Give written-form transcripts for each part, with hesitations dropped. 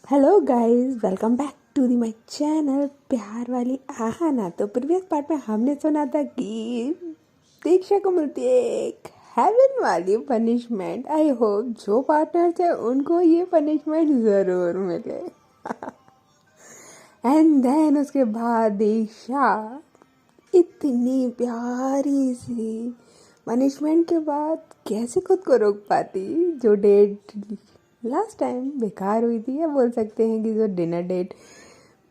Hello guys, welcome back to the my channel प्यार वाली आहाना। तो प्रीवियस पार्ट में हमने सुना था कि दीक्षा को मिलती है एक हेवन वाली पनिशमेंट। आई होप जो पार्टनर थे उनको ये पनिशमेंट ज़रूर मिले। एंड देन उसके बाद दीक्षा इतनी प्यारी सी पनिशमेंट के बाद कैसे खुद को रोक पाती। जो डेट लास्ट टाइम बेकार हुई थी, या बोल सकते हैं कि जो डिनर डेट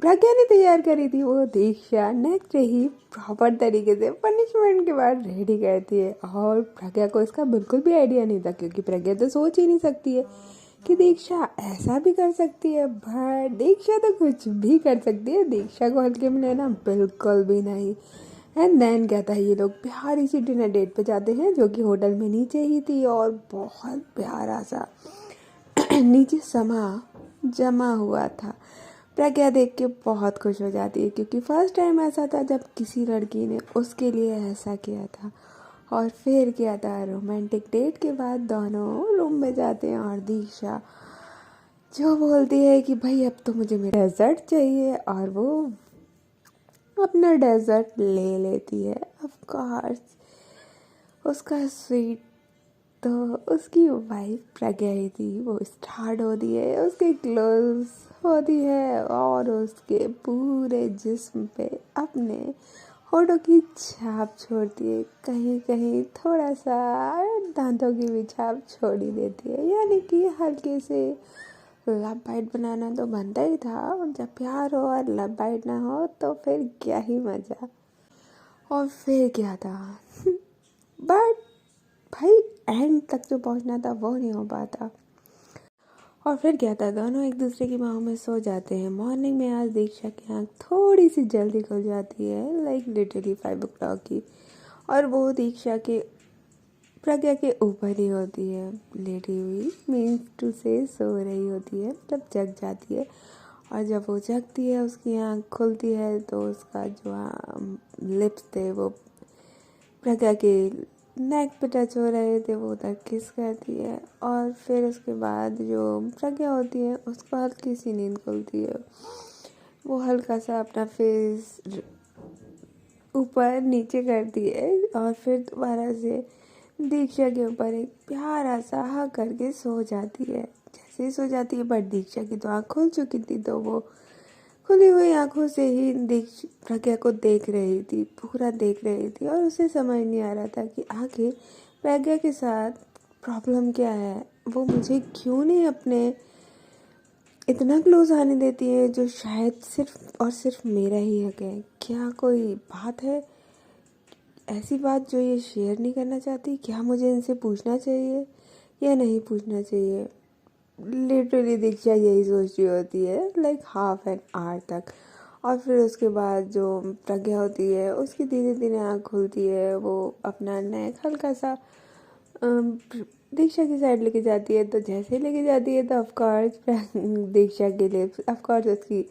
प्रज्ञा ने तैयार करी थी, वो दीक्षा नेक्स्ट डे ही प्रॉपर तरीके से पनिशमेंट के बाद रेडी करती है। और प्रज्ञा को इसका बिल्कुल भी आइडिया नहीं था, क्योंकि प्रज्ञा तो सोच ही नहीं सकती है कि दीक्षा ऐसा भी कर सकती है। बट दीक्षा तो कुछ भी कर सकती है, दीक्षा को हल्के में लेना बिल्कुल भी नहीं। एंड देन क्या था, ये लोग प्यारी सी डिनर डेट पे जाते हैं, जो कि होटल में नीचे ही थी। और बहुत प्यारा सा नीचे समा जमा हुआ था। प्रज्ञा देख के बहुत खुश हो जाती है, क्योंकि फर्स्ट टाइम ऐसा था जब किसी लड़की ने उसके लिए ऐसा किया था। और फिर क्या था, रोमांटिक डेट के बाद दोनों रूम में जाते हैं और दीक्षा जो बोलती है कि भाई अब तो मुझे मेरा डेजर्ट चाहिए, और वो अपना डेजर्ट ले लेती है। ऑफ कोर्स उसका स्वीट तो उसकी वाइफ प्रज्ञा ही थी। वो स्टार्ट होती है, उसके क्लोज होती है और उसके पूरे जिस्म पे अपने होठों की छाप छोड़ती है। कहीं कहीं थोड़ा सा दांतों की भी छाप छोड़ ही देती है। यानी कि हल्के से लव बाइट बनाना तो बनता ही था। और जब प्यार हो और लव बाइट ना हो तो फिर क्या ही मज़ा। और फिर क्या था बट भाई एंड तक जो पहुंचना था वो नहीं हो पाता। और फिर क्या था, दोनों एक दूसरे की बाहों में सो जाते हैं। मॉर्निंग में आज दीक्षा की आँख थोड़ी सी जल्दी खुल जाती है, लाइक लिटरली 5 o'clock की। और वो दीक्षा के प्रज्ञा के ऊपर ही होती है, लेटी हुई, मीन्स टू से सो रही होती है, मतलब जग जाती है। और जब वो जगती है, उसकी आँख खुलती है, तो उसका जो लिप्स थे वो प्रज्ञा के नेक पे टच हो रहे थे, वो उधर किस करती है। और फिर उसके बाद जो प्रज्ञा होती है, उसको हल्की सी नींद खुलती है। वो हल्का सा अपना फेस ऊपर नीचे करती है और फिर दोबारा से दीक्षा के ऊपर एक प्यारा सा हक करके सो जाती है। जैसे ही सो जाती है, बट दीक्षा की तो आँख खुल चुकी थी, तो वो खुली हुई आंखों से ही प्रज्ञा को देख रही थी, पूरा देख रही थी। और उसे समझ नहीं आ रहा था कि आखिर प्रज्ञा के साथ प्रॉब्लम क्या है। वो मुझे क्यों नहीं अपने इतना क्लोज आने देती है, जो शायद सिर्फ और सिर्फ मेरा ही हक है। क्या कोई बात है, ऐसी बात जो ये शेयर नहीं करना चाहती? क्या मुझे इनसे पूछना चाहिए या नहीं पूछना चाहिए? लिटरली दीक्षा यही सोच रही होती है, लाइक हाफ एन आवर तक। और फिर उसके बाद जो प्रज्ञा होती है, उसकी धीरे धीरे आँख खुलती है। वो अपना नेक हल्का सा दीक्षा की साइड लेके जाती है। तो जैसे ही लेके जाती है, तो ऑफकोर्स दीक्षा के लिप्स ऑफकोर्स उसकी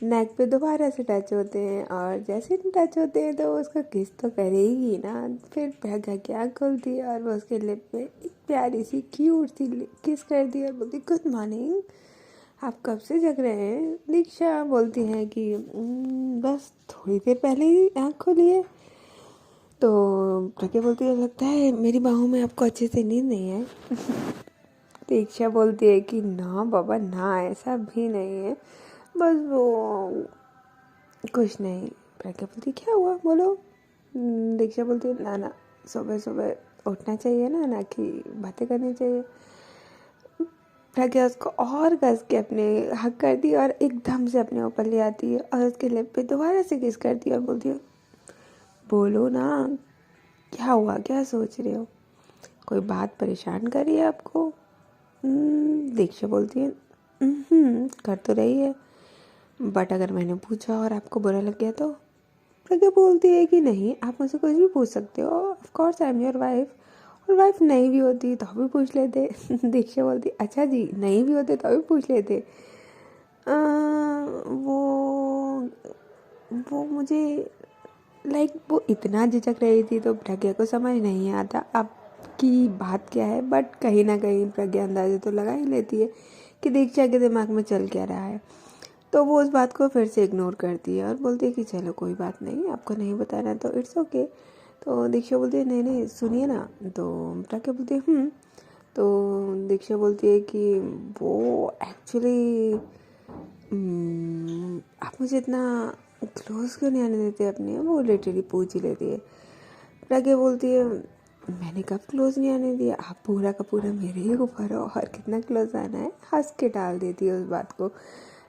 नेक पे दोबारा से टच होते हैं। और जैसे ही टच होते हैं, तो उसका किस तो करेगी ना। फिर प्रज्ञा की आँख खुलती है और वो उसके लिप पे एक प्यारी सी क्यूट सी किस कर दी और बोलती गुड मॉर्निंग, आप कब से जग रहे हैं? दीक्षा बोलती है कि बस थोड़ी देर पहले ही आँख खोली है। तो प्रज्ञा बोलती है, लगता है मेरी बाहों में आपको अच्छे से नींद नहीं है। दीक्षा बोलती है कि ना बाबा ना, ऐसा भी नहीं है, बस वो कुछ नहीं। प्रज्ञा बोलती क्या हुआ, बोलो। दीक्षा बोलती है ना ना, सुबह सुबह उठना चाहिए ना, ना कि बातें करनी चाहिए। प्रज्ञा उसको और कस के अपने हक करती है और एकदम से अपने ऊपर ले आती है और उसके लिप पे दोबारा से किस करती है और बोलती है बोलो ना, क्या हुआ, क्या सोच रहे हो, कोई बात परेशान कर रही है आपको? दीक्षा बोलती है कर तो रही है, बट अगर मैंने पूछा और आपको बुरा लग गया तो? प्रज्ञा बोलती है कि नहीं, आप मुझसे कुछ भी पूछ सकते हो, of course I am your wife. और वाइफ नहीं भी होती तो भी पूछ लेते। दीक्षा बोलती अच्छा जी, नहीं भी होते तो भी पूछ लेते। वो मुझे लाइक वो इतना झिझक रही थी, तो प्रज्ञा को समझ नहीं आता अब की बात क्या है। बट कहीं ना कहीं प्रज्ञा अंदाज़ा तो लगा ही लेती है कि दीक्षा के दिमाग में चल क्या रहा है। तो वो उस बात को फिर से इग्नोर करती है और बोलती है कि चलो कोई बात नहीं, आपको नहीं बताना तो इट्स ओके। तो दीक्षा बोलती है नहीं नहीं सुनिए ना। तो प्राज्ञा बोलती है तो दीक्षा बोलती है कि वो एक्चुअली आप मुझे इतना क्लोज क्यों नहीं आने देते अपने, वो लिटरली पूछ ही लेती है। प्राज्ञा बोलती है मैंने कब क्लोज नहीं आने दिया, आप पूरा का पूरा मेरे ही ऊपर हो और कितना क्लोज आना है, हंस के टाल देती है उस बात को।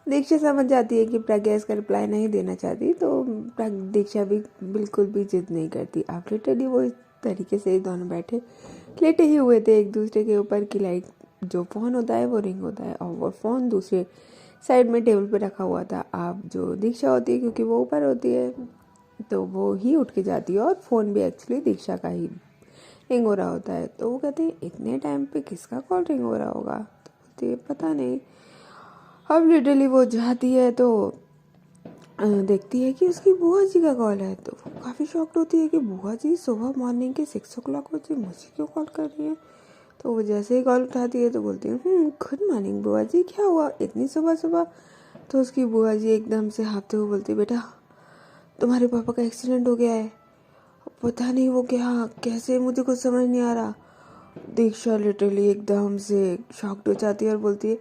दीक्षा समझ जाती है कि प्रज्ञा इसका रिप्लाई नहीं देना चाहती, तो दीक्षा भी बिल्कुल भी जिद नहीं करती। अब लिटरली वो इस तरीके से दोनों बैठे लेटे ही हुए थे एक दूसरे के ऊपर की लाइट जो फ़ोन होता है वो रिंग होता है और वो फ़ोन दूसरे साइड में टेबल पे रखा हुआ था। अब जो दीक्षा होती है क्योंकि वो ऊपर होती है तो वो ही उठ के जाती है और फ़ोन भी एक्चुअली दीक्षा का ही रिंग हो रहा होता है। तो वो कहते हैं इतने टाइम पे किसका कॉल रिंग हो रहा होगा, तो बोलती है पता नहीं। अब लिटरली वो जाती है तो देखती है कि उसकी बुआ जी का कॉल है। तो वो काफ़ी शॉक्ड होती है कि बुआ जी सुबह मॉर्निंग के 6 o'clock बजे मुझे क्यों कॉल कर रही है। तो वो जैसे ही कॉल उठाती है तो बोलती है गुड मॉर्निंग बुआ जी, क्या हुआ इतनी सुबह सुबह। तो उसकी बुआ जी एकदम से हाँफते हुए बोलती है बेटा तुम्हारे पापा का एक्सीडेंट हो गया है, पता नहीं वो क्या कैसे, मुझे कुछ समझ नहीं आ रहा। दीक्षा लिटरली एकदम से शॉक्ड हो जाती है और बोलती है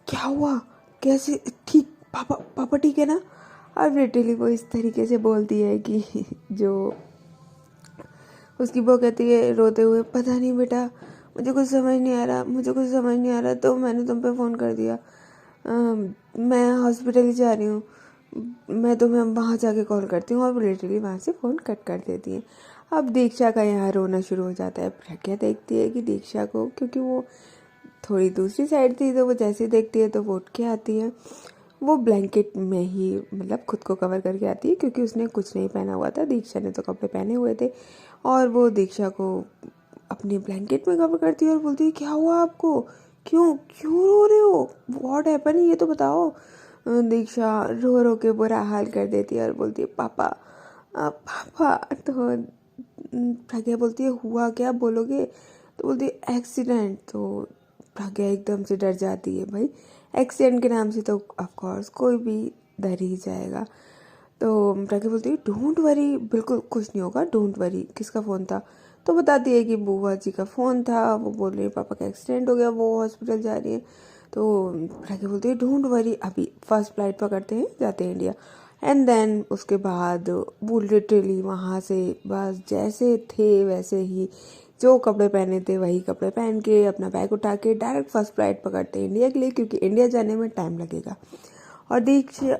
क्या हुआ, कैसे, ठीक पापा पापा ठीक है ना। और लिटरली वो इस तरीके से बोलती है कि जो उसकी बहू कहती है रोते हुए पता नहीं बेटा मुझे कुछ समझ नहीं आ रहा, मुझे कुछ समझ नहीं आ रहा, तो मैंने तुम पे फ़ोन कर दिया। मैं हॉस्पिटल ही जा रही हूँ, मैं तुम्हें वहाँ जाके कॉल करती हूँ। और वो लिटरली वहाँ से फ़ोन कट कर देती है। अब दीक्षा का यहाँ रोना शुरू हो जाता है। प्रज्ञा देखती है कि दीक्षा को, क्योंकि वो थोड़ी दूसरी साइड थी, तो वो जैसे ही देखती है तो वो उठ के आती है। वो ब्लैंकेट में ही मतलब खुद को कवर करके आती है क्योंकि उसने कुछ नहीं पहना हुआ था, दीक्षा ने तो कपड़े पहने हुए थे। और वो दीक्षा को अपने ब्लैंकेट में कवर करती है और बोलती है क्या हुआ आपको, क्यों क्यों रो रहे हो, व्हाट हैपन, ये तो बताओ। दीक्षा रो रो के बुरा हाल कर देती है और बोलती है पापा पापा। तो प्रज्ञा बोलती है हुआ क्या, बोलोगे। तो बोलती है एक्सीडेंट। तो प्रज्ञा एकदम से डर जाती है, भाई एक्सीडेंट के नाम से तो ऑफ कोर्स कोई भी डर ही जाएगा। तो प्रज्ञा बोलती है डोंट वरी, बिल्कुल कुछ नहीं होगा, डोंट वरी। किसका फ़ोन था। तो बताती है कि बुआ जी का फ़ोन था, वो बोल रही है पापा का एक्सीडेंट हो गया, वो हॉस्पिटल जा रही है। तो प्रज्ञा बोलती है डोंट वरी, अभी फर्स्ट फ्लाइट पकड़ते हैं, जाते हैं इंडिया। एंड देन उसके बाद वो लिटरली वहाँ से बस जैसे थे वैसे ही जो कपड़े पहने थे वही कपड़े पहन के अपना बैग उठा के डायरेक्ट फर्स्ट फ्लाइट पकड़ते हैं इंडिया के लिए, क्योंकि इंडिया जाने में टाइम लगेगा। और दीक्षा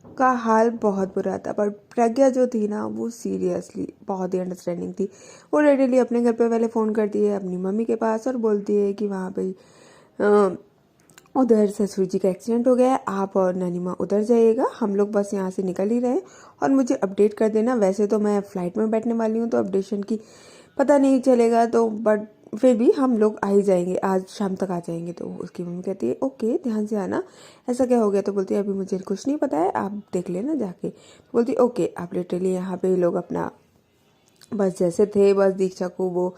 का हाल बहुत बुरा था, पर प्रज्ञा जो थी ना वो सीरियसली बहुत ही अंडरस्टैंडिंग थी। वो लिटरली अपने घर पे पहले फ़ोन करती है अपनी मम्मी के पास और बोलती है कि वहाँ पे उधर ससुर जी का एक्सीडेंट हो गया है, आप और नानी माँ उधर जाइएगा, हम लोग बस यहाँ से निकल ही रहे हैं और मुझे अपडेट कर देना। वैसे तो मैं फ़्लाइट में बैठने वाली हूँ तो अपडेशन की पता नहीं चलेगा, तो बट फिर भी हम लोग आ ही जाएंगे, आज शाम तक आ जाएंगे। तो उसकी मम्मी कहती है ओके ध्यान से आना, ऐसा क्या हो गया। तो बोलती है अभी मुझे कुछ नहीं पता है, आप देख लेना जाके। तो बोलती है ओके। आप लिटरली यहाँ पे लोग अपना बस जैसे थे, बस दीक्षा को वो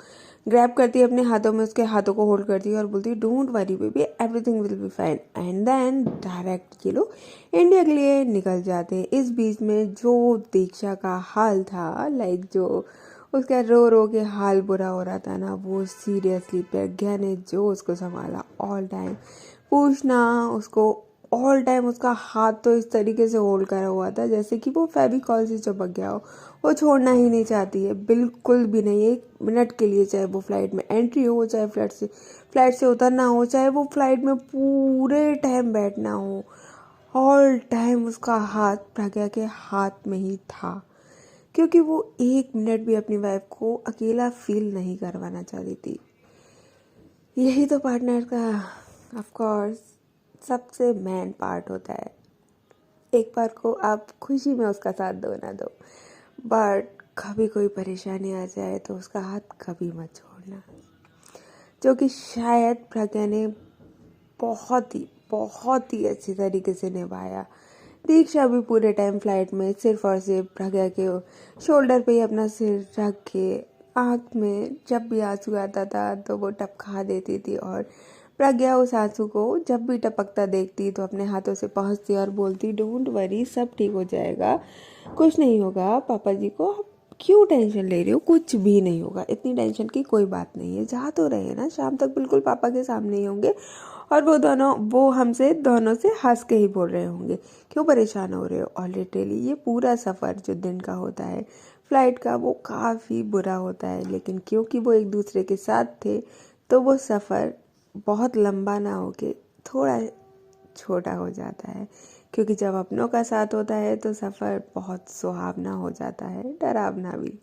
ग्रैब करती है अपने हाथों में, उसके हाथों को होल्ड करती है और बोलती है don't worry baby, everything will be fine. And then direct ये लोग इंडिया के लिए निकल जाते हैं। इस बीच में जो दीक्षा का हाल था, लाइक जो उसका रो रो के हाल बुरा हो रहा था ना, वो सीरियसली प्रज्ञा ने जो उसको संभाला ऑल टाइम, पूछना उसको ऑल टाइम, उसका हाथ तो इस तरीके से होल्ड करा हुआ था जैसे कि वो फेविकॉल से चिपक गया हो। वो छोड़ना ही नहीं चाहती है, बिल्कुल भी नहीं, 1 मिनट के लिए, चाहे वो फ्लाइट में एंट्री हो, चाहे फ्लाइट से उतरना हो, चाहे वो फ्लाइट में पूरे टाइम बैठना हो, ऑल टाइम उसका हाथ प्रज्ञा के हाथ में ही था, क्योंकि वो 1 मिनट भी अपनी वाइफ को अकेला फील नहीं करवाना चाहती थी। यही तो पार्टनर का ऑफ कोर्स सबसे मेन पार्ट होता है। एक बार को आप खुशी में उसका साथ दो ना दो, बट कभी कोई परेशानी आ जाए तो उसका हाथ कभी मत छोड़ना, जो कि शायद प्रज्ञा ने बहुत ही अच्छी तरीके से निभाया। दीक्षा भी पूरे टाइम फ्लाइट में सिर्फ और सिर्फ प्रज्ञा के शोल्डर पे ही अपना सिर रख के आँख में जब भी आंसू आता था तो वो टपका देती थी और प्रज्ञा उस आंसू को जब भी टपकता देखती तो अपने हाथों से पहुंचती और बोलती, डोंट वरी, सब ठीक हो जाएगा, कुछ नहीं होगा पापा जी को, आप क्यों टेंशन ले रही हो, कुछ भी नहीं होगा, इतनी टेंशन की कोई बात नहीं है, जा तो रहे हैं ना, शाम तक बिल्कुल पापा के सामने ही होंगे और वो हमसे दोनों से हंस के ही बोल रहे होंगे, क्यों परेशान हो रहे हो। और लिटरली ये पूरा सफ़र जो दिन का होता है फ्लाइट का, वो काफ़ी बुरा होता है, लेकिन क्योंकि वो एक दूसरे के साथ थे तो वो सफ़र बहुत लंबा ना होके थोड़ा छोटा हो जाता है, क्योंकि जब अपनों का साथ होता है तो सफ़र बहुत सुहावना हो जाता है, डरावना भी,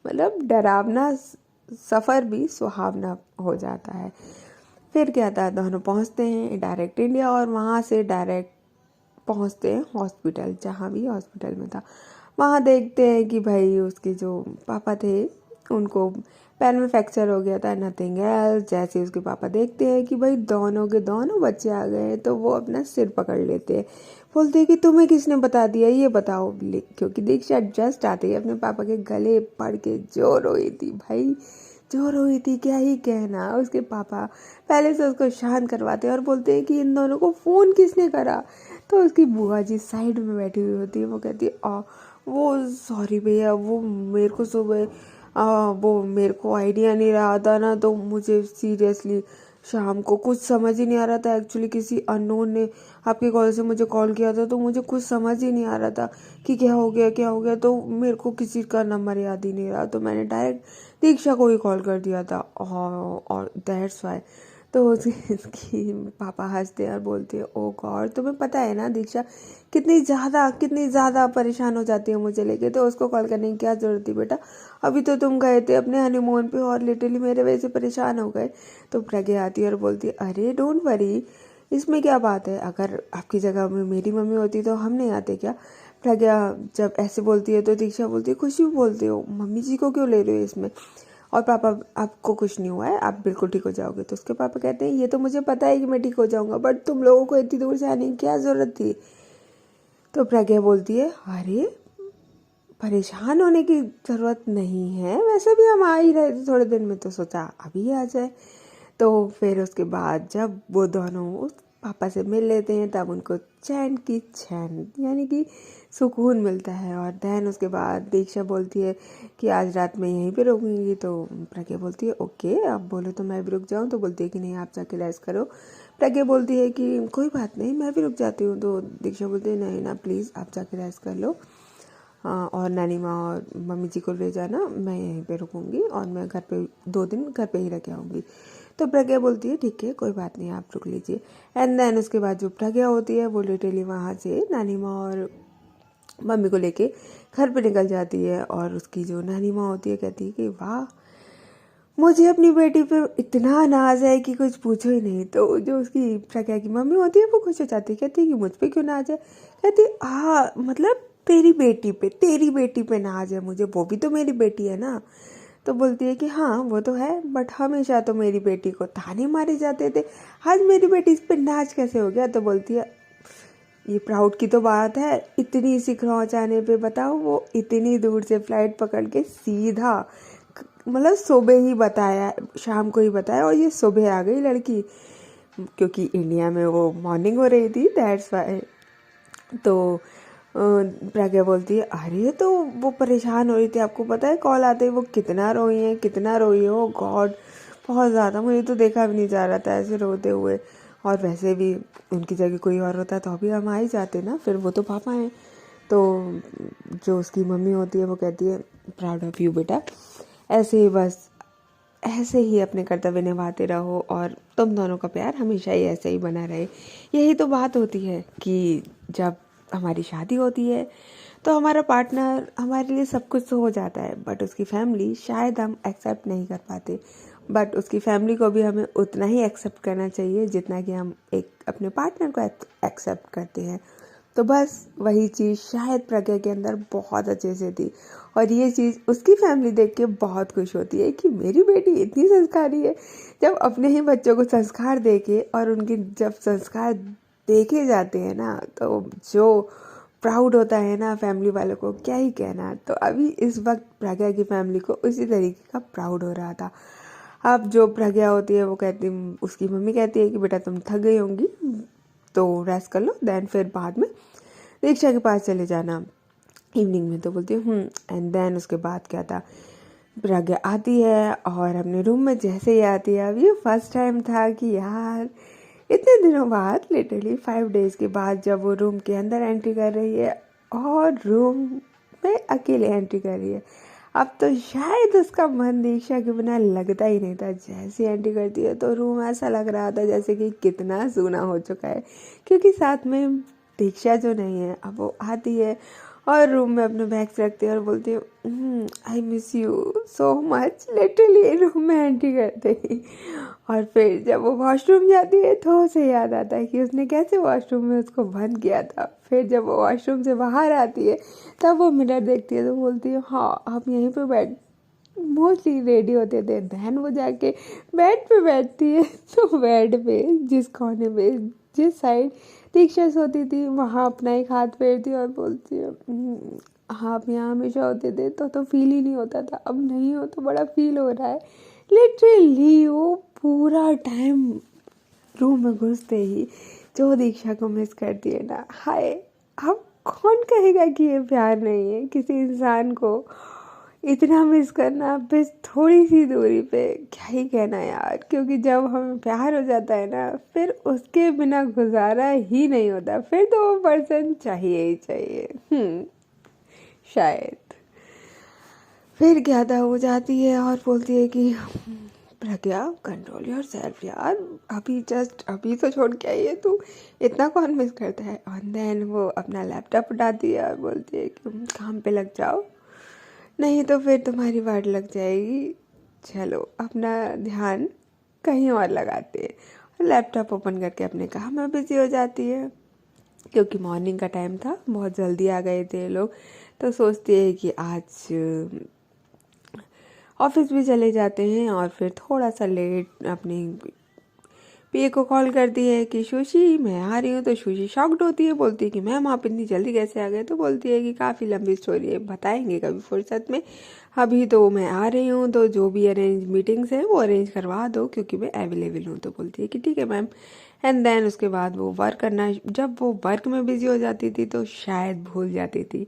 मतलब डरावना सफ़र भी सुहावना हो जाता है। फिर क्या था, दोनों पहुंचते हैं डायरेक्ट इंडिया और वहाँ से डायरेक्ट पहुंचते हैं हॉस्पिटल, जहाँ भी हॉस्पिटल में था। वहाँ देखते हैं कि भाई उसके जो पापा थे उनको पैर में फ्रैक्चर हो गया था, नथिंग एल्स। जैसे उसके पापा देखते हैं कि भाई दोनों के दोनों बच्चे आ गए हैं तो वो अपना सिर पकड़ लेते हैं, बोलते हैं कि तुम्हें किसने बता दिया, ये बताओ। क्योंकि दीक्षा जस्ट आते ही अपने पापा के गले पड़ के जो रोई थी भाई, जो रोई थी, क्या ही कहना। उसके पापा पहले से उसको शांत करवाते हैं और बोलते हैं कि इन दोनों को फ़ोन किसने करा। तो उसकी बुआ जी साइड में बैठी हुई होती है, वो कहती है वो सॉरी भैया, वो मेरे को सुबह वो मेरे को आइडिया नहीं रहा था ना, तो मुझे सीरियसली शाम को कुछ समझ ही नहीं आ रहा था। एक्चुअली किसी अननोन ने आपके कॉल से मुझे कॉल किया था तो मुझे कुछ समझ ही नहीं आ रहा था कि क्या हो गया क्या हो गया, तो मेरे को किसी का नंबर याद ही नहीं रहा, तो मैंने डायरेक्ट दीक्षा को ही कॉल कर दिया था और दैट्स वाई। तो उसकी पापा हंसते हैं और बोलते हैं, ओ गॉड, तुम्हें पता है ना दीक्षा कितनी ज़्यादा परेशान हो जाती है मुझे लेके, तो उसको कॉल करने की क्या ज़रूरत थी बेटा, अभी तो तुम गए थे अपने हनीमून पे और लिटरली मेरे वजह से परेशान हो गए। तो प्रज्ञा आती है और बोलती है, अरे डोंट वरी, इसमें क्या बात है, अगर आपकी जगह में मेरी मम्मी होती तो हम नहीं आते क्या। प्रज्ञा जब ऐसे बोलती है तो दीक्षा बोलती है, कुछ भी बोलते हो, मम्मी जी को क्यों ले रहे हो इसमें, और पापा आपको कुछ नहीं हुआ है, आप बिल्कुल ठीक हो जाओगे। तो उसके पापा कहते हैं, ये तो मुझे पता है कि मैं ठीक हो जाऊंगा, बट तुम लोगों को इतनी दूर से आने की क्या ज़रूरत थी। तो प्रज्ञा बोलती है, अरे परेशान होने की ज़रूरत नहीं है, वैसे भी हम आ ही रहे थे थोड़े दिन में, तो सोचा अभी आ जाए। तो फिर उसके बाद जब वो दोनों उस पापा से मिल लेते हैं तब उनको चैन की चैन यानी कि सुकून मिलता है। और दैन उसके बाद दीक्षा बोलती है कि आज रात में यहीं पे रुकूंगी, तो प्रज्ञा बोलती है ओके, अब बोलो तो मैं भी रुक जाऊँ, तो बोलती है कि नहीं आप जाके रेस्ट करो। प्रज्ञा बोलती है कि कोई बात नहीं, मैं भी रुक जाती हूँ, तो दीक्षा बोलती है नहीं ना प्लीज़ आप जाके रेस्ट कर लो, और नानी माँ और मम्मी जी को ले जाना, मैं यहीं पे रुकूंगी और मैं घर पे 2 दिन घर पे ही रह के आऊँगी। तो प्रज्ञा बोलती है ठीक है कोई बात नहीं, आप रुक लीजिए। एंड देन उसके बाद जो प्रज्ञा होती है वो लिटरली वहाँ से नानी माँ और मम्मी को लेके घर पे निकल जाती है। और उसकी जो नानी माँ होती है कहती है कि वाह, मुझे अपनी बेटी पे इतना नाज है कि कुछ पूछो ही नहीं। तो जो उसकी प्रज्ञा की मम्मी होती है वो खुश हो जाती है, कहती है कि मुझ पे क्यों नाज है, कहती है मतलब तेरी बेटी पे नाज है मुझे, वो भी तो मेरी बेटी है ना। तो बोलती है कि हाँ वो तो है, बट हमेशा तो मेरी बेटी को ताने मारे जाते थे, आज मेरी बेटी इस पे नाज कैसे हो गया। तो बोलती है ये प्राउड की तो बात है, इतनी सी जाने पे बताओ, वो इतनी दूर से फ्लाइट पकड़ के सीधा, मतलब सुबह ही बताया, शाम को ही बताया और ये सुबह आ गई लड़की, क्योंकि इंडिया में वो मॉर्निंग हो रही थी, दैट्स वाई। तो प्रज्ञा बोलती है अरे, तो वो परेशान हो रही थी, आपको पता है कॉल आते ही वो कितना रोई है, ओ गॉड बहुत ज़्यादा, मुझे तो देखा भी नहीं जा रहा था ऐसे रोते हुए। और वैसे भी उनकी जगह कोई और होता तो अभी हम आ ही जाते ना, फिर वो तो पापा हैं। तो जो उसकी मम्मी होती है वो कहती है प्राउड ऑफ यू बेटा, ऐसे ही बस ऐसे ही अपने कर्तव्य निभाते रहो और तुम दोनों का प्यार हमेशा ही ऐसे ही बना रहे। यही तो बात होती है कि जब हमारी शादी होती है तो हमारा पार्टनर हमारे लिए सब कुछ तो हो जाता है, बट उसकी फैमिली शायद हम एक्सेप्ट नहीं कर पाते, बट उसकी फैमिली को भी हमें उतना ही एक्सेप्ट करना चाहिए जितना कि हम एक अपने पार्टनर को एक्सेप्ट करते हैं। तो बस वही चीज़ शायद प्रज्ञा के अंदर बहुत अच्छे से थी, और ये चीज़ उसकी फैमिली देख के बहुत खुश होती है कि मेरी बेटी इतनी संस्कारी है। जब अपने ही बच्चों को संस्कार देके और उनके जब संस्कार देखे जाते हैं ना, तो जो प्राउड होता है ना फैमिली वालों को, क्या ही कहना। तो अभी इस वक्त प्रज्ञा की फैमिली को उसी तरीके का प्राउड हो रहा था। अब जो प्रज्ञा होती है वो कहती, उसकी मम्मी कहती है कि बेटा तुम थक गई होंगी तो रेस्ट कर लो, देन फिर बाद में दीक्षा के पास चले जाना इवनिंग में। तो बोलती है एंड देन उसके बाद क्या था, प्रज्ञा आती है और अपने रूम में जैसे ही आती है, अब ये फर्स्ट टाइम था कि यार इतने दिनों बाद, लिटरली 5 डेज के बाद जब वो रूम के अंदर एंट्री कर रही है और रूम में अकेले एंट्री कर रही है, अब तो शायद उसका मन दीक्षा के बिना लगता ही नहीं था। जैसे एंट्री करती है तो रूम ऐसा लग रहा था जैसे कि कितना सूना हो चुका है, क्योंकि साथ में दीक्षा जो नहीं है। अब वो आती है और रूम में अपने बैग्स रखती है और बोलती है I miss you so much, literally room में एंट्री करते ही। और फिर जब वो वॉशरूम जाती है तो उसे याद आता है कि उसने कैसे वॉशरूम में उसको बंद किया था। फिर जब वो वॉशरूम से बाहर आती है तब वो मिरर देखती है तो बोलती है हाँ आप यहीं पे बैठ, मोस्टली रेडी होते थे। दैन वो जाके बेड पे बैठती है तो बेड पे जिस कोने पे, जिस साइड दीक्षा सोती थी वहाँ अपना एक हाथ फेरती और बोलती है हाँ आप यहाँ हमेशा होते थे तो फील ही नहीं होता था, अब नहीं हो तो बड़ा फील हो रहा है। लिटरली वो पूरा टाइम रूम में घुसते ही जो दीक्षा को मिस करती है ना, हाय अब कौन कहेगा कि ये प्यार नहीं है। किसी इंसान को इतना मिस करना बस थोड़ी सी दूरी पे, क्या ही कहना यार, क्योंकि जब हमें प्यार हो जाता है ना फिर उसके बिना गुजारा ही नहीं होता, फिर तो वो पर्सन चाहिए ही चाहिए। शायद फिर क्या था, हो जाती है और बोलती है कि प्रज्ञा कंट्रोल योर सेल्फ यार, अभी तो छोड़ के आई है तू, इतना कौन मिस करता है। और देन वो अपना लैपटॉप उठाती है और बोलती है कि काम पे लग जाओ, नहीं तो फिर तुम्हारी वाट लग जाएगी, चलो अपना ध्यान कहीं और लगाते हैं। और लैपटॉप ओपन करके अपने काम में बिजी हो जाती है, क्योंकि मॉर्निंग का टाइम था, बहुत जल्दी आ गए थे लोग, तो सोचती है कि आज ऑफिस भी चले जाते हैं। और फिर थोड़ा सा लेट अपनी पीए को कॉल करती है कि सुशी मैं आ रही हूँ। तो सुशी शॉक्ड होती है, बोलती है कि मैम आप इतनी जल्दी कैसे आ गए। तो बोलती है कि काफ़ी लंबी स्टोरी है, बताएंगे कभी फुर्सत में, अभी तो मैं आ रही हूँ, तो जो भी अरेंज मीटिंग्स हैं वो अरेंज करवा दो क्योंकि मैं अवेलेबल हूँ। तो बोलती है कि ठीक है मैम। एंड देन उसके बाद वो वर्क करना, जब वो वर्क में बिजी हो जाती थी तो शायद भूल जाती थी,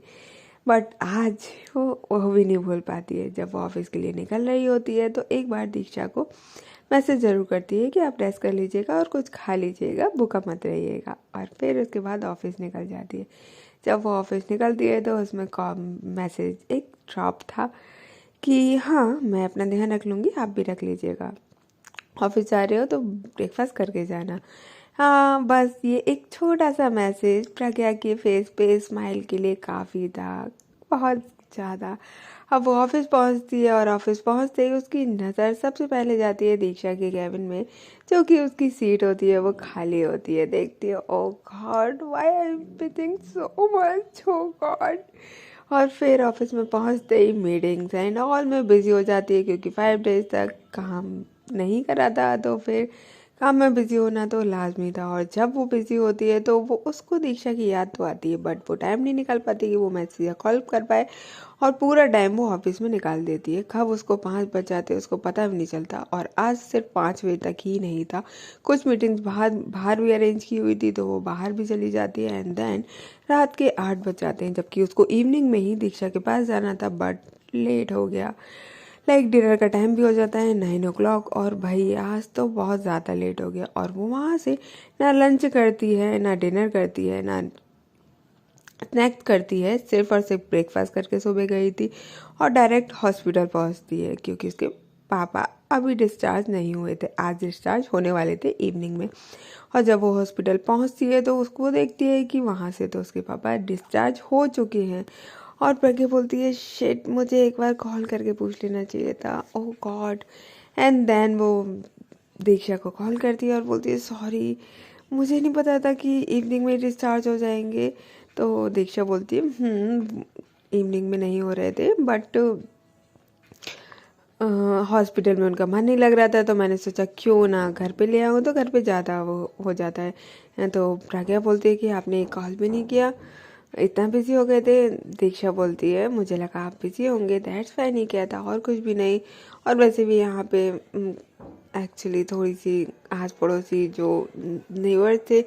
बट आज वो भी नहीं भूल पाती है। जब वो ऑफिस के लिए निकल रही होती है तो एक बार दीक्षा को मैसेज ज़रूर करती है कि आप रेस्ट कर लीजिएगा और कुछ खा लीजिएगा, भूखा मत रहिएगा। और फिर उसके बाद ऑफिस निकल जाती है। जब वो ऑफिस निकलती है तो उसमें मैसेज एक ड्रॉप था कि हाँ मैं अपना ध्यान रख लूँगी, आप भी रख लीजिएगा, ऑफिस जा रहे हो तो ब्रेकफास्ट करके जाना। हाँ बस ये एक छोटा सा मैसेज प्रज्ञा के फेस पे स्माइल के लिए काफ़ी था, बहुत ज़्यादा। अब वो ऑफिस पहुंचती है और ऑफिस पहुंचते ही उसकी नज़र सबसे पहले जाती है दीक्षा के कैबिन में, जो कि उसकी सीट होती है वो खाली होती है। देखती है oh god why I am think so much, oh god. और फिर ऑफिस में पहुंचते ही मीटिंग्स एंड ऑल में बिजी हो जाती है, क्योंकि 5 डेज तक काम नहीं करा था, तो फिर काम में बिजी होना तो लाजमी था। और जब वो बिजी होती है तो वो उसको दीक्षा की याद तो आती है, बट वो टाइम नहीं निकाल पाती कि वो मैसेज या कॉल कर पाए, और पूरा टाइम वो ऑफिस में निकाल देती है। कब उसको 5 बज जाते उसको पता भी नहीं चलता। और आज सिर्फ 5 बजे तक ही नहीं था, कुछ मीटिंग्स बाहर भी अरेंज की हुई थी तो वो बाहर भी चली जाती है। एंड देन रात के 8 बज जाते हैं, जबकि उसको इवनिंग में ही दीक्षा के पास जाना था, बट लेट हो गया। लाइक डिनर का टाइम भी हो जाता है 9 o'clock, और भाई आज तो बहुत ज़्यादा लेट हो गया। और वो वहाँ से ना लंच करती है, ना डिनर करती है, ना स्नैक्स करती है, सिर्फ और सिर्फ ब्रेकफास्ट करके सुबह गई थी और डायरेक्ट हॉस्पिटल पहुँचती है, क्योंकि उसके पापा अभी डिस्चार्ज नहीं हुए थे, आज डिस्चार्ज होने वाले थे इवनिंग में। और जब वो हॉस्पिटल पहुँचती है तो उसको देखती है कि वहाँ से तो उसके पापा डिस्चार्ज हो चुके हैं। और प्रज्ञा बोलती है शिट, मुझे एक बार कॉल करके पूछ लेना चाहिए था, ओह गॉड। एंड देन वो दीक्षा को कॉल करती है और बोलती है सॉरी, मुझे नहीं पता था कि इवनिंग में डिस्चार्ज हो जाएंगे। तो दीक्षा बोलती है इवनिंग में नहीं हो रहे थे, बट हॉस्पिटल में उनका मन नहीं लग रहा था, तो मैंने सोचा क्यों ना घर पे ले आऊँ, तो घर पे ज़्यादा वो हो जाता है। तो प्रज्ञा बोलती है कि आपने एक कॉल भी नहीं किया। इतना बिजी हो गए थे। दीक्षा बोलती है मुझे लगा आप बिजी होंगे, दैट्स वाई नहीं किया था, और कुछ भी नहीं। और वैसे भी यहाँ पे एक्चुअली थोड़ी सी आस पड़ोसी जो नेबर थे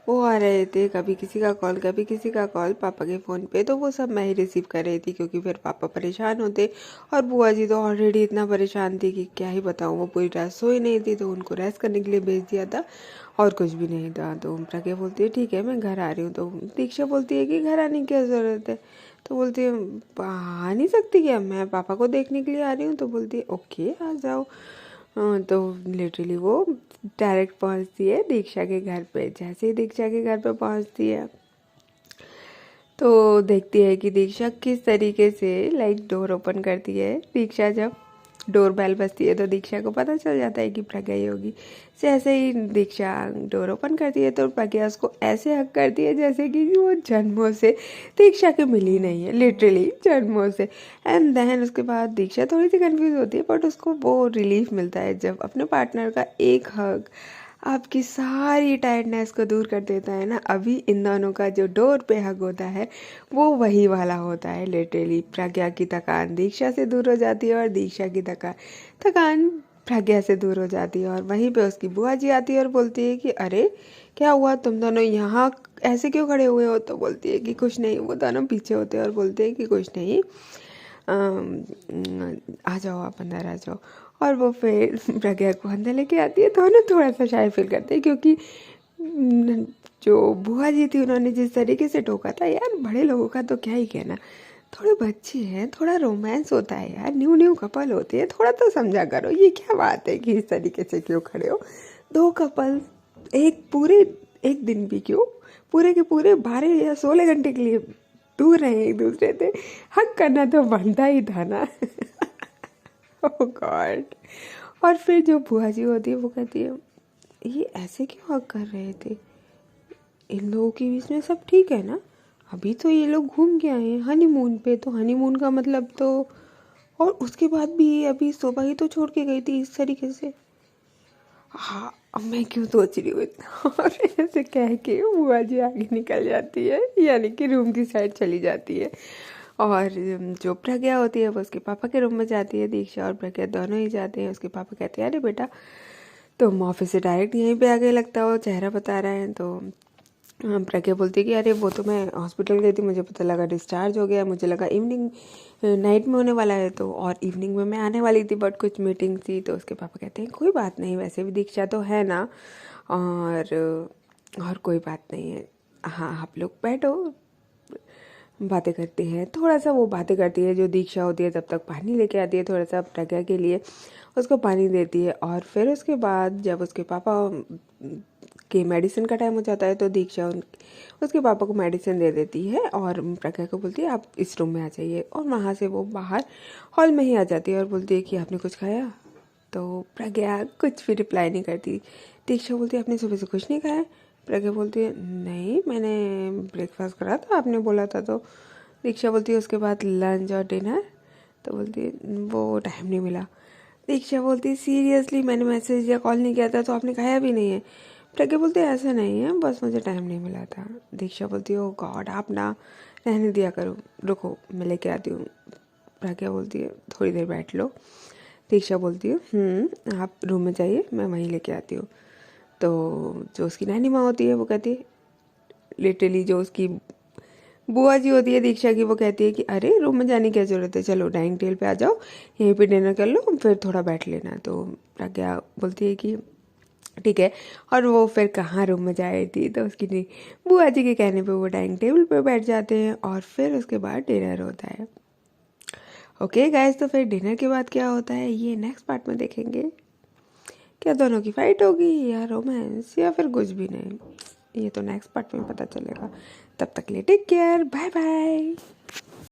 वो आ रहे थे, कभी किसी का कॉल कभी किसी का कॉल पापा के फ़ोन पे, तो वो सब मैं ही रिसीव कर रही थी क्योंकि फिर पापा परेशान होते। और बुआ जी तो ऑलरेडी इतना परेशान थी कि क्या ही बताऊँ, वो पूरी रात सोई नहीं थी, तो उनको रेस्ट करने के लिए भेज दिया था और कुछ भी नहीं था। तो प्रज्ञा बोलती है ठीक है मैं घर आ रही हूँ। तो दीक्षा बोलती है कि घर आने की क्या ज़रूरत है। तो बोलती है आ नहीं सकती क्या, मैं पापा को देखने के लिए आ रही हूँ। तो बोलती है ओके आ जाओ। तो लिटरली वो डायरेक्ट पहुँचती है दीक्षा के घर पे। जैसे ही दीक्षा के घर पे पहुँचती है तो देखती है कि दीक्षा किस तरीके से लाइक डोर ओपन करती है। दीक्षा जब डोर बेल बजती है तो दीक्षा को पता चल जाता है कि प्रज्ञा ही होगी। जैसे ही दीक्षा डोर ओपन करती है तो प्रज्ञा उसको ऐसे हक करती है जैसे कि वो जन्मों से दीक्षा के मिली नहीं है, लिटरली जन्मों से। एंड देन उसके बाद दीक्षा थोड़ी सी कंफ्यूज होती है, बट उसको वो रिलीफ मिलता है जब अपने पार्टनर का एक हक आपकी सारी टायर्डनेस को दूर कर देता है ना। अभी इन दोनों का जो डोर पे हक होता है वो वही वाला होता है। लिटरली प्रज्ञा की थकान दीक्षा से दूर हो जाती है और दीक्षा की थकान प्रज्ञा से दूर हो जाती है। और वहीं पे उसकी बुआ जी आती है और बोलती है कि अरे क्या हुआ, तुम दोनों यहाँ ऐसे क्यों खड़े हुए हो। तो बोलती है कि कुछ नहीं। वो दोनों पीछे होते हैं और बोलते हैं कि कुछ नहीं, आ जाओ आप अंदर आ जाओ। और वो फिर प्रज्ञा को अंदर लेके आती है। दोनों थोड़ा सा शाय फील करते हैं क्योंकि जो बुआ जी थी उन्होंने जिस तरीके से टोका था, यार बड़े लोगों का तो क्या ही कहना, थोड़े बच्चे हैं, थोड़ा रोमांस होता है यार, न्यू न्यू कपल होते हैं, थोड़ा तो समझा करो। ये क्या बात है कि इस तरीके से क्यों खड़े हो। दो कपल एक दिन भी क्यों, पूरे के पूरे 12 या 16 घंटे के लिए दूर रहे एक दूसरे से, हक करना तो बनता ही था ना। ओह गॉड। और फिर जो बुआ जी होती है वो कहती है ये ऐसे क्यों हक कर रहे थे, इन लोगों के बीच में सब ठीक है ना, अभी तो ये लोग घूम के आए हैं हनीमून पे, तो हनीमून का मतलब तो, और उसके बाद भी ये अभी सुबह ही तो छोड़ के गई थी इस तरीके से। हाँ अब मैं क्यों सोच रही हूँ इतना। और ऐसे कह के बुआ जी आगे निकल जाती है, यानी कि रूम की साइड चली जाती है। और जो प्रज्ञा होती है वो उसके पापा के रूम में जाती है। दीक्षा और प्रज्ञा दोनों ही जाते हैं। उसके पापा कहते हैं अरे बेटा तुम ऑफिस से डायरेक्ट यहीं पे आके लगता हो, चेहरा बता रहे हैं। तो प्रज्ञा बोलती है कि अरे वो तो मैं हॉस्पिटल गई थी, मुझे पता लगा डिस्चार्ज हो गया, मुझे लगा इवनिंग नाइट में होने वाला है, तो और इवनिंग में मैं आने वाली थी बट कुछ मीटिंग थी। तो उसके पापा कहते हैं कोई बात नहीं, वैसे भी दीक्षा तो है ना, और कोई बात नहीं है, हाँ आप लोग बैठो बातें करते हैं। थोड़ा सा वो बातें करती है। जो दीक्षा होती है तब तक पानी लेके आती है थोड़ा सा प्रज्ञा के लिए, उसको पानी देती है। और फिर उसके बाद जब उसके पापा के मेडिसिन का टाइम हो जाता है तो दीक्षा उसके पापा को मेडिसिन दे देती है और प्रज्ञा को बोलती है आप इस रूम में आ जाइए। और वहाँ से वो बाहर हॉल में ही आ जाती है और बोलती है कि आपने कुछ खाया। तो प्रज्ञा कुछ भी रिप्लाई नहीं करती। दीक्षा बोलती है आपने सुबह से कुछ नहीं खाया। प्रज्ञा बोलती है नहीं मैंने ब्रेकफास्ट करा था, आपने बोला था। तो दीक्षा बोलती है उसके बाद लंच और डिनर। तो बोलती है वो टाइम नहीं मिला। दीक्षा बोलती है सीरियसली मैंने मैसेज या कॉल नहीं किया था तो आपने खाया भी नहीं है। प्रज्ञा बोलती है ऐसा नहीं है, बस मुझे टाइम नहीं मिला था। दीक्षा बोलती है ओ गॉड आप ना रहने दिया करो, रुको मैं लेके आती हूँ। प्रज्ञा बोलती है थोड़ी देर बैठ लो। दीक्षा बोलती है आप रूम में जाइए मैं वहीं लेके आती हूँ। तो जो उसकी नानी माँ होती है वो कहती है, लिटरली जो उसकी बुआ जी होती है दीक्षा की, वो कहती है कि अरे रूम में जाने की क्या ज़रूरत है, चलो डाइनिंग टेबल पे आ जाओ, यहीं पे डिनर कर लो, फिर थोड़ा बैठ लेना। तो प्रज्ञा बोलती है कि ठीक है। और वो फिर कहाँ रूम में जा रही थी, तो उसकी बुआ जी के कहने पे वो डाइनिंग टेबल पे बैठ जाते हैं और फिर उसके बाद डिनर होता है। ओके गाइस, तो फिर डिनर के बाद क्या होता है ये नेक्स्ट पार्ट में देखेंगे। क्या दोनों की फाइट होगी या रोमांस या फिर कुछ भी नहीं, ये तो नेक्स्ट पार्ट में पता चलेगा। तब तक के लिए टेक केयर, बाय बाय।